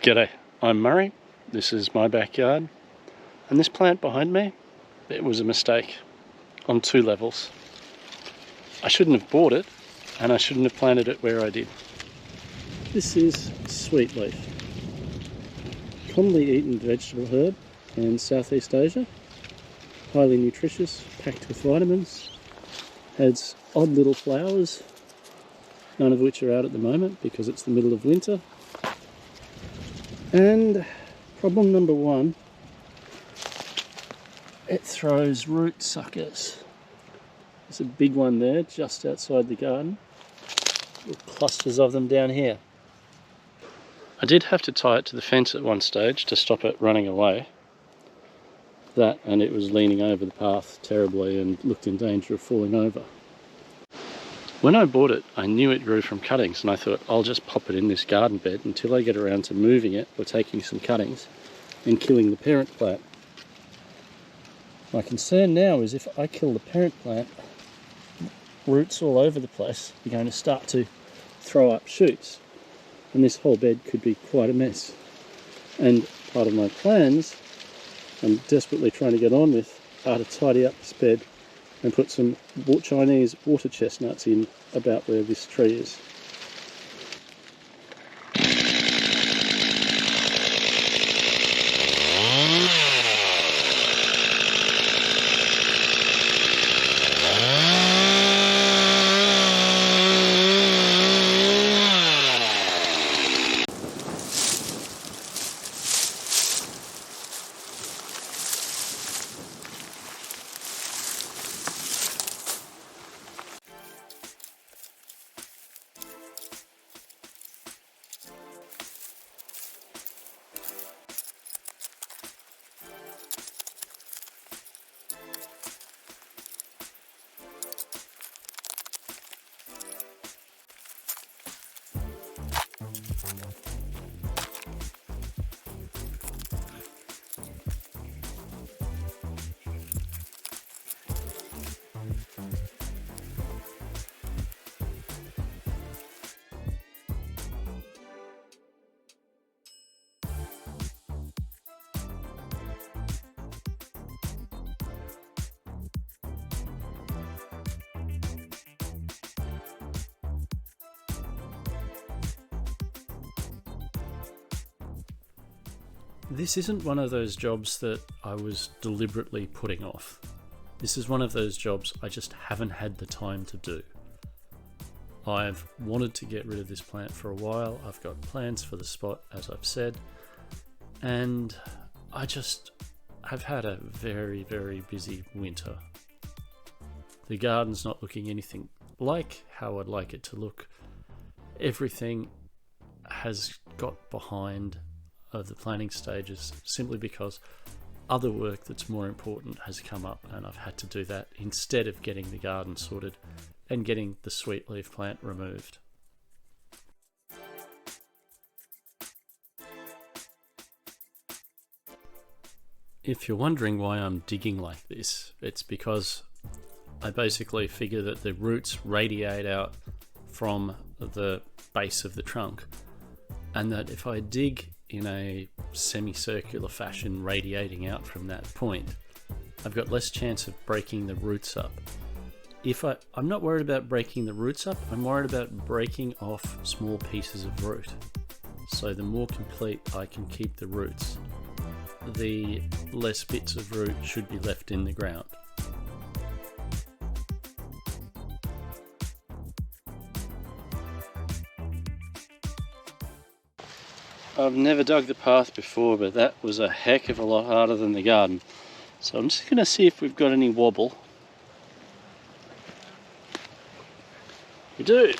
G'day, I'm Murray, this is my backyard, and this plant behind me, it was a mistake on 2 levels. I shouldn't have bought it, and I shouldn't have planted it where I did. This is Sweetleaf, commonly eaten vegetable herb in Southeast Asia, highly nutritious, packed with vitamins, has odd little flowers, none of which are out at the moment because it's the middle of winter. And problem number 1, it throws root suckers. There's a big one there just outside the garden, little clusters of them down here. I did have to tie it to the fence at one stage to stop it running away. That, and it was leaning over the path terribly and looked in danger of falling over. When I bought it, I knew it grew from cuttings, and I thought I'll just pop it in this garden bed until I get around to moving it or taking some cuttings and killing the parent plant. My concern now is if I kill the parent plant, roots all over the place are going to start to throw up shoots, and this whole bed could be quite a mess. And part of my plans I'm desperately trying to get on with are to tidy up this bed and put some Chinese water chestnuts in about where this tree is. This isn't one of those jobs that I was deliberately putting off. This is one of those jobs I just haven't had the time to do. I've wanted to get rid of this plant for a while. I've got plans for the spot, as I've said, and I've had a very, very busy winter. The garden's not looking anything like how I'd like it to look. Everything has got behind of the planning stages simply because other work that's more important has come up, and I've had to do that instead of getting the garden sorted and getting the sweetleaf plant removed. If you're wondering why I'm digging like this, it's because I basically figure that the roots radiate out from the base of the trunk, and that if I dig in a semicircular fashion radiating out from that point, I've got less chance of breaking the roots up. I'm not worried about breaking the roots up, I'm worried about breaking off small pieces of root. So the more complete I can keep the roots, the less bits of root should be left in the ground. I've never dug the path before, but that was a heck of a lot harder than the garden. So I'm just going to see if we've got any wobble. We do.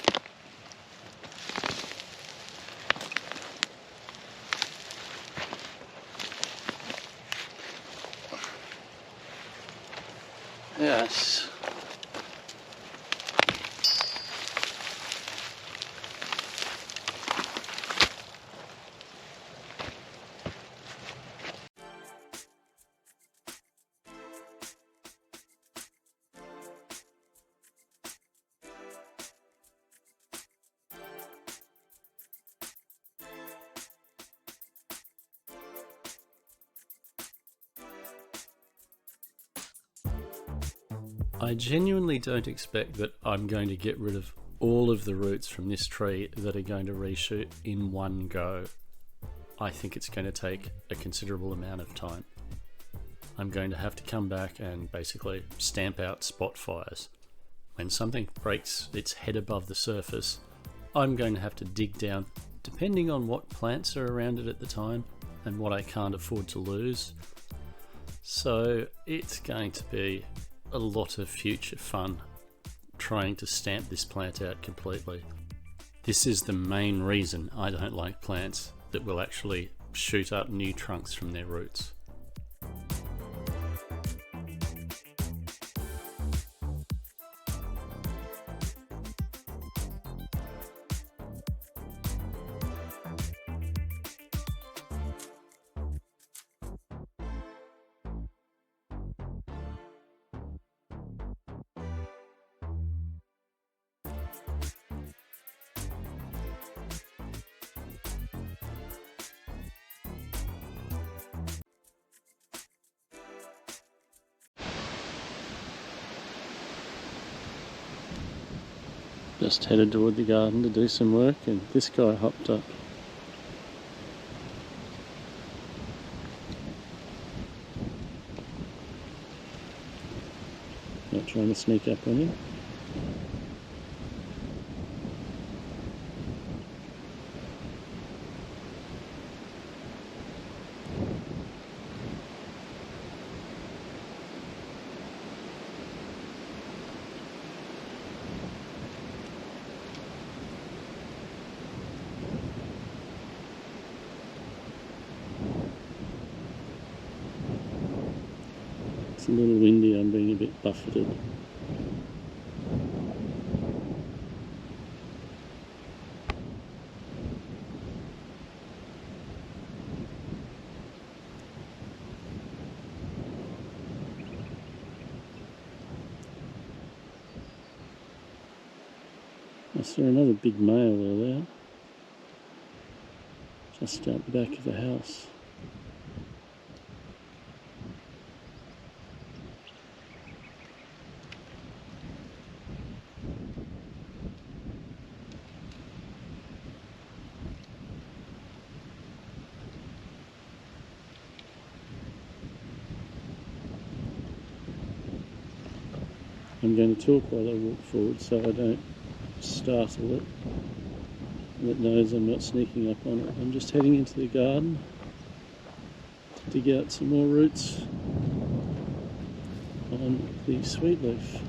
Yes. I genuinely don't expect that I'm going to get rid of all of the roots from this tree that are going to reshoot in one go. I think it's going to take a considerable amount of time. I'm going to have to come back and basically stamp out spot fires. When something breaks its head above the surface, I'm going to have to dig down, depending on what plants are around it at the time and what I can't afford to lose. So it's going to be a lot of future fun trying to stamp this plant out completely. This is the main reason I don't like plants that will actually shoot up new trunks from their roots. Just headed toward the garden to do some work, and this guy hopped up. Not trying to sneak up on him. It's a little windy, I'm being a bit buffeted. I saw another big male earlier, just out the back of the house. I'm going to talk while I walk forward so I don't startle it, and it knows I'm not sneaking up on it. I'm just heading into the garden to dig out some more roots on the sweetleaf.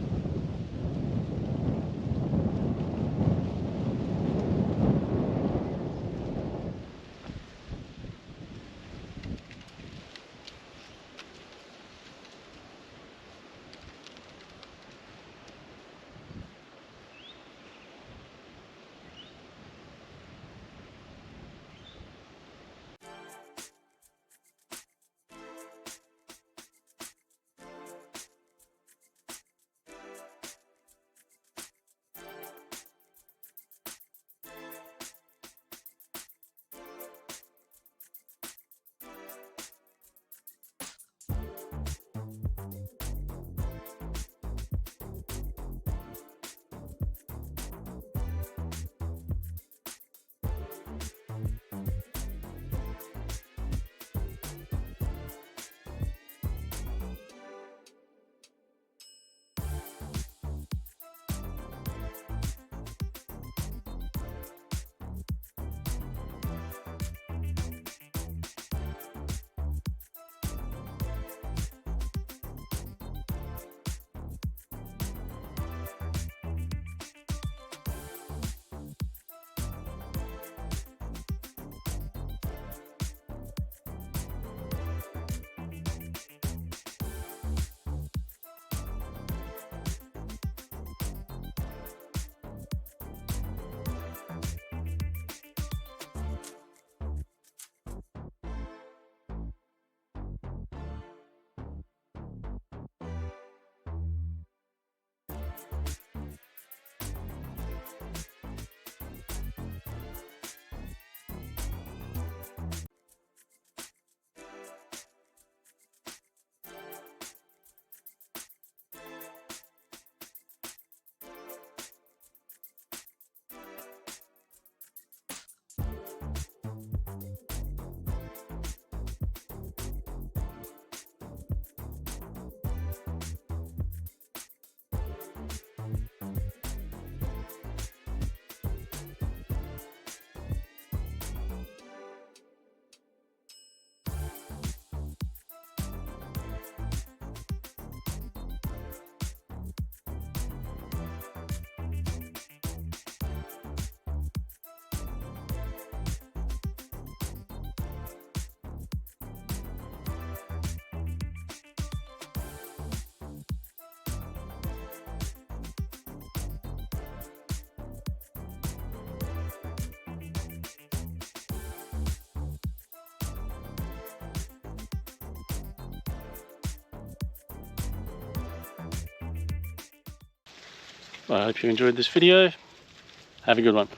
I hope you enjoyed this video. Have a good one.